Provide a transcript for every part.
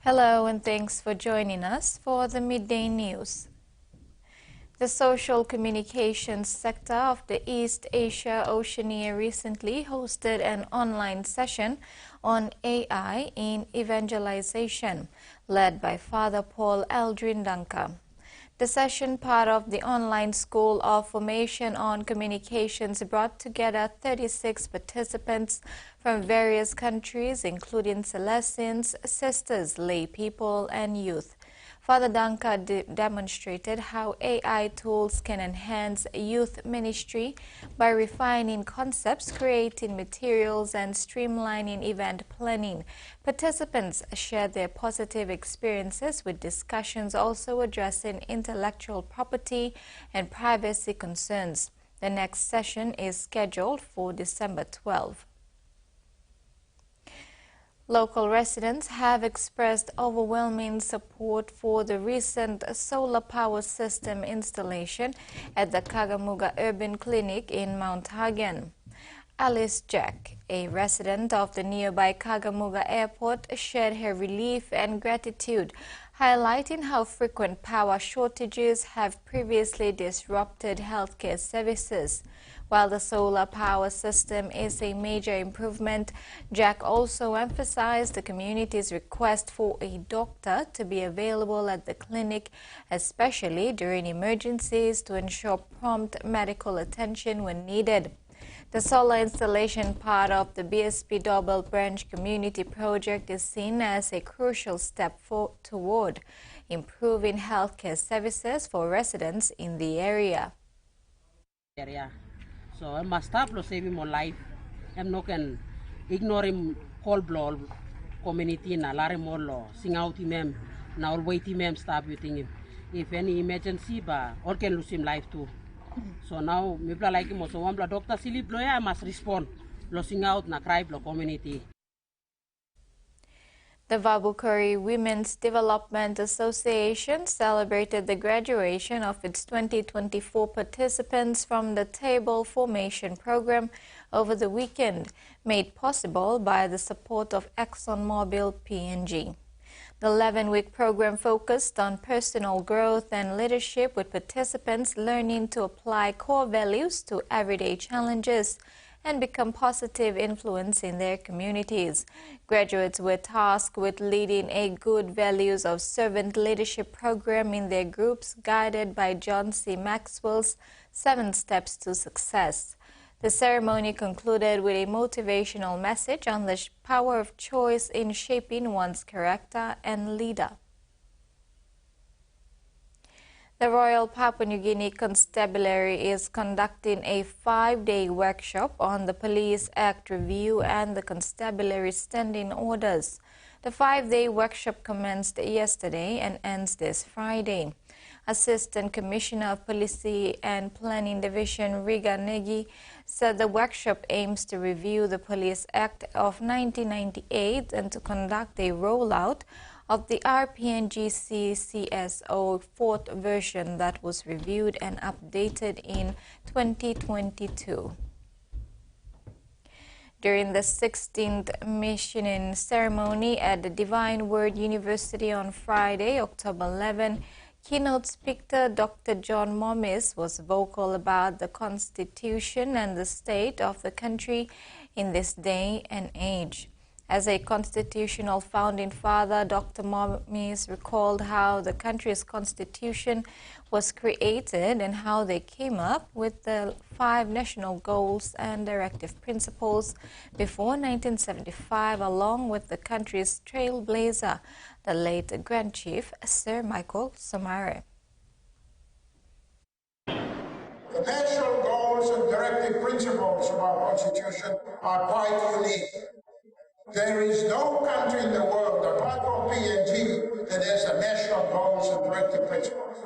Hello and thanks for joining us for the Midday News. The social communications sector of the East Asia Oceania recently hosted an online session on AI in evangelization, led by Father Paul Eldrin Dunker. The session, part of the online School of Formation on Communications, brought together 36 participants from various countries, including Salesians, sisters, lay people, and youth. Father Dunker demonstrated how AI tools can enhance youth ministry by refining concepts, creating materials, and streamlining event planning. Participants shared their positive experiences, with discussions also addressing intellectual property and privacy concerns. The next session is scheduled for December 12. Local residents have expressed overwhelming support for the recent solar power system installation at the Kagamega Urban Clinic in Mount Hagen. Alice Jack, a resident of the nearby Kagamega Airport, shared her relief and gratitude, highlighting how frequent power shortages have previously disrupted healthcare services. While the solar power system is a major improvement, Jack also emphasized the community's request for a doctor to be available at the clinic, especially during emergencies, to ensure prompt medical attention when needed. The solar installation, part of the BSP Double Branch Community Project, is seen as a crucial step toward improving healthcare services for residents in the area. So I must stop saving my life. I'm not can ignore him whole blow community na lare more law. Sing out him now wait him stop you him. If any emergency ba or can lose him life too. So now me like him so one doctor silly blow I must respond. Losing out na cry blow community. The Vabukuri Women's Development Association celebrated the graduation of its 2024 participants from the Table Formation Program over the weekend, made possible by the support of ExxonMobil PNG. The 11-week program focused on personal growth and leadership, with participants learning to apply core values to everyday challenges and become positive influence in their communities. Graduates were tasked with leading a good values of servant leadership program in their groups, guided by John C. Maxwell's 7 Steps to Success. The ceremony concluded with a motivational message on the power of choice in shaping one's character and leader. The Royal Papua New Guinea Constabulary is conducting a 5-day workshop on the Police Act review and the Constabulary standing orders. The 5-day workshop commenced yesterday and ends this Friday. Assistant Commissioner of Police and Planning Division Riga Negi said the workshop aims to review the Police Act of 1998 and to conduct a rollout of the RPNGC CSO 4th version that was reviewed and updated in 2022. During the 16th missioning ceremony at the Divine Word University on Friday, October 11, keynote speaker Dr. John Mommis was vocal about the Constitution and the state of the country in this day and age. As a constitutional founding father, Dr. Mommis recalled how the country's constitution was created and how they came up with the 5 national goals and directive principles before 1975, along with the country's trailblazer, the late Grand Chief Sir Michael Somare. The national goals and directive principles of our Constitution are quite unique. There is no country in the world, apart from PNG, that has the national goals and directive principles.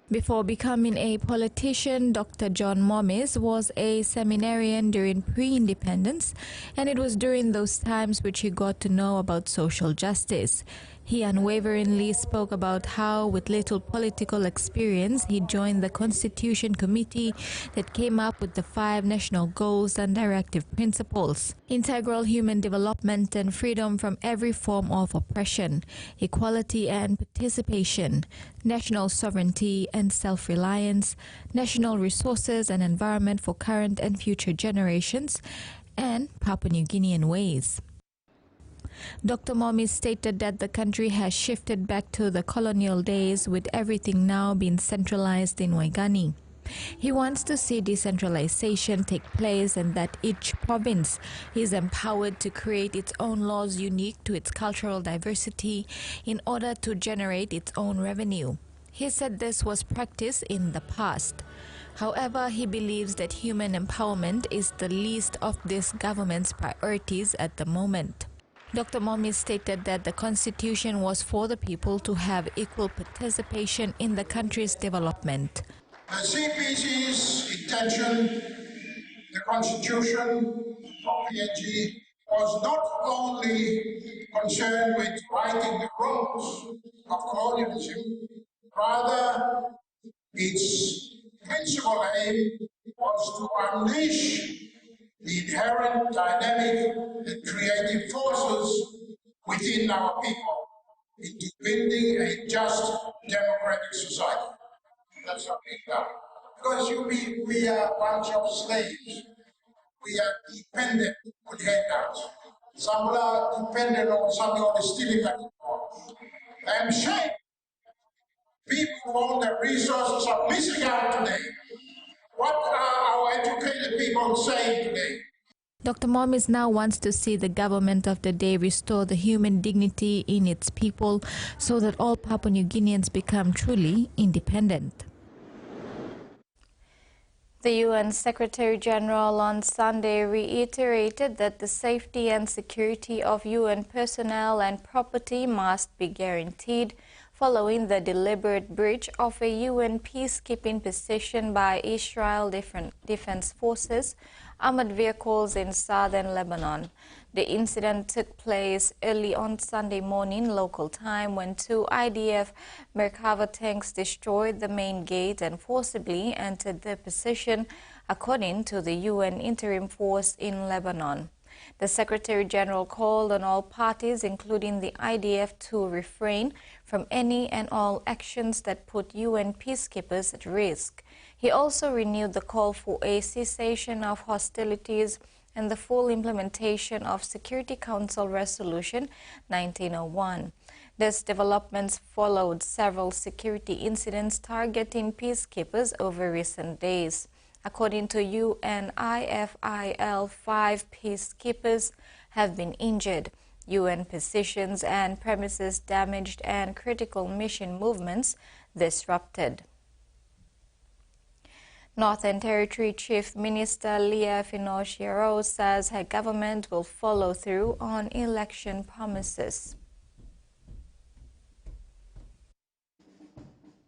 Before becoming a politician, Dr. John Mommis was a seminarian during pre-independence, and it was during those times which he got to know about social justice. He unwaveringly spoke about how, with little political experience, he joined the Constitution Committee that came up with the 5 national goals and directive principles: integral human development and freedom from every form of oppression, equality and participation, national sovereignty and self-reliance, national resources and environment for current and future generations, and Papua New Guinean ways. Dr. Momi stated that the country has shifted back to the colonial days, with everything now being centralized in Waigani. He wants to see decentralization take place and that each province is empowered to create its own laws unique to its cultural diversity in order to generate its own revenue. He said this was practiced in the past. However, he believes that human empowerment is the least of this government's priorities at the moment. Dr. Momi stated that the Constitution was for the people to have equal participation in the country's development. The CPC's intention, the Constitution of PNG, was not only concerned with righting the wrongs of colonialism, rather its principal aim was to unleash the inherent dynamic and creative forces within our people into building a just democratic society. That's what we've done. Because we are a bunch of slaves. We are dependent on handouts. Some are dependent on something on the stealing that I am ashamed. People who own the resources are missing out today. What are our educated people saying today? Dr. Momis now wants to see the government of the day restore the human dignity in its people so that all Papua New Guineans become truly independent. The UN Secretary-General on Sunday reiterated that the safety and security of UN personnel and property must be guaranteed following the deliberate breach of a UN peacekeeping position by Israel Defense Forces armored vehicles in southern Lebanon. The incident took place early on Sunday morning local time when 2 IDF Merkava tanks destroyed the main gate and forcibly entered the position, according to the UN interim force in Lebanon. The Secretary-General called on all parties, including the IDF, to refrain from any and all actions that put UN peacekeepers at risk. He also renewed the call for a cessation of hostilities and the full implementation of Security Council Resolution 1901. These developments followed several security incidents targeting peacekeepers over recent days. According to UNIFIL, 5 peacekeepers have been injured. UN positions and premises damaged and critical mission movements disrupted. Northern Territory Chief Minister Leah Finocchiaro says her government will follow through on election promises.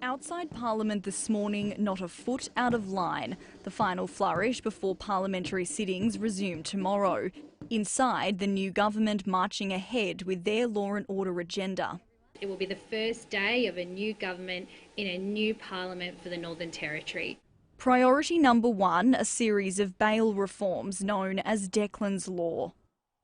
Outside Parliament this morning, not a foot out of line. The final flourish before parliamentary sittings resume tomorrow. Inside, the new government marching ahead with their law and order agenda. It will be the first day of a new government in a new parliament for the Northern Territory. Priority number 1, a series of bail reforms known as Declan's Law.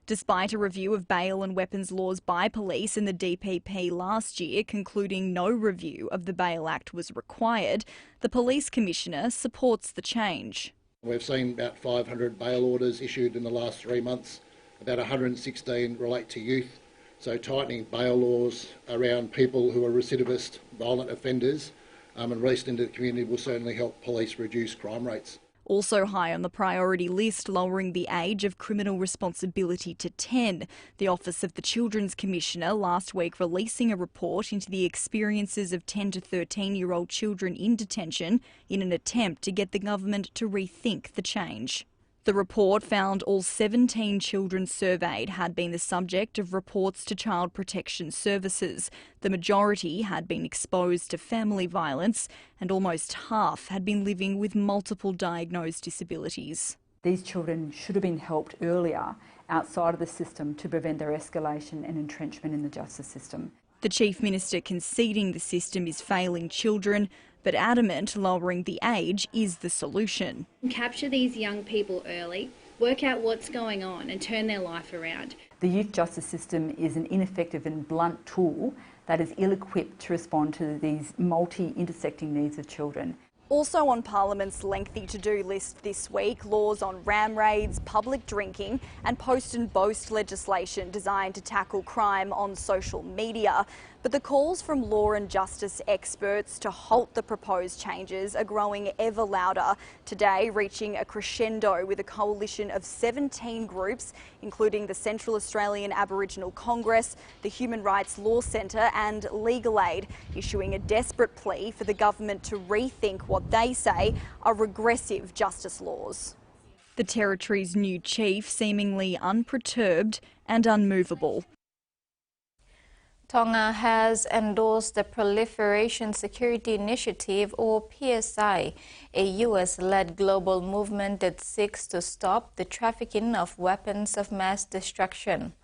Despite a review of bail and weapons laws by police in the DPP last year concluding no review of the Bail Act was required, the Police Commissioner supports the change. We've seen about 500 bail orders issued in the last 3 months. About 116 relate to youth. So tightening bail laws around people who are recidivist, violent offenders and released into the community will certainly help police reduce crime rates. Also high on the priority list, lowering the age of criminal responsibility to 10. The Office of the Children's Commissioner last week releasing a report into the experiences of 10 to 13-year-old children in detention in an attempt to get the government to rethink the change. The report found all 17 children surveyed had been the subject of reports to Child Protection Services. The majority had been exposed to family violence and almost half had been living with multiple diagnosed disabilities. These children should have been helped earlier outside of the system to prevent their escalation and entrenchment in the justice system. The Chief Minister conceding the system is failing children, but adamant lowering the age is the solution. Capture these young people early, work out what's going on and turn their life around. The youth justice system is an ineffective and blunt tool that is ill-equipped to respond to these multi-intersecting needs of children. Also on Parliament's lengthy to-do list this week, laws on ram raids, public drinking and post and boast legislation designed to tackle crime on social media. But the calls from law and justice experts to halt the proposed changes are growing ever louder, today reaching a crescendo with a coalition of 17 groups, including the Central Australian Aboriginal Congress, the Human Rights Law Centre and Legal Aid, issuing a desperate plea for the government to rethink what they say are regressive justice laws. The Territory's new chief seemingly unperturbed and unmovable. Tonga has endorsed the Proliferation Security Initiative, or PSI, a US-led global movement that seeks to stop the trafficking of weapons of mass destruction.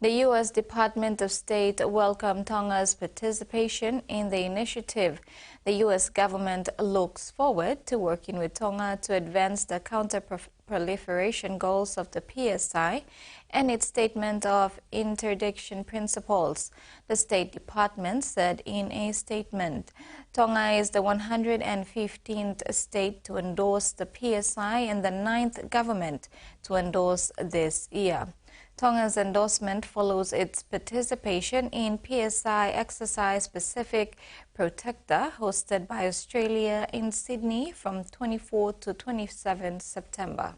The U.S. Department of State welcomed Tonga's participation in the initiative. The U.S. government looks forward to working with Tonga to advance the counter-proliferation goals of the PSI and its statement of interdiction principles. The State Department said in a statement, Tonga is the 115th state to endorse the PSI and the 9th government to endorse this year. Tonga's endorsement follows its participation in PSI Exercise Pacific Protector, hosted by Australia in Sydney from 24 to 27 September.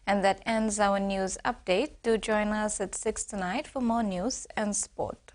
And that ends our news update. Do join us at 6 tonight for more news and sport.